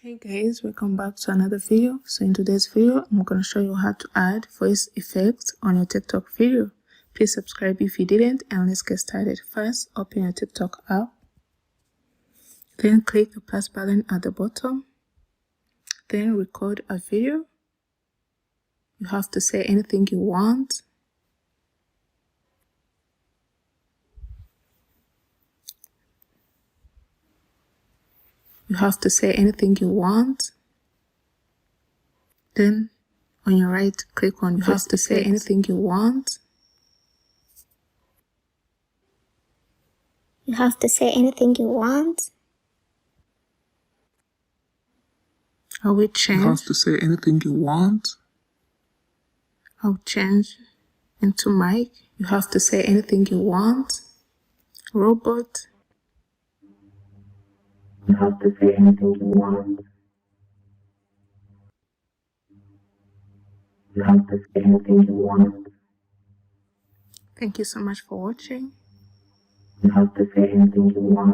Hey guys, welcome back to another video. So in today's video, I'm going to show you how to add voice effects on your TikTok video. Please subscribe if you didn't, and let's get started. First, open your TikTok app. Then click the plus button at the bottom. Then record a video. You have to say anything you want. You have to say anything you want. Then on your right, click on you have to say anything you want. You have to say anything you want. I will change. You have to say anything you want. I'll change into mic. You have to say anything you want. Robot. You have to say anything you want. You have to say anything you want. Thank you so much for watching. You have to say anything you want.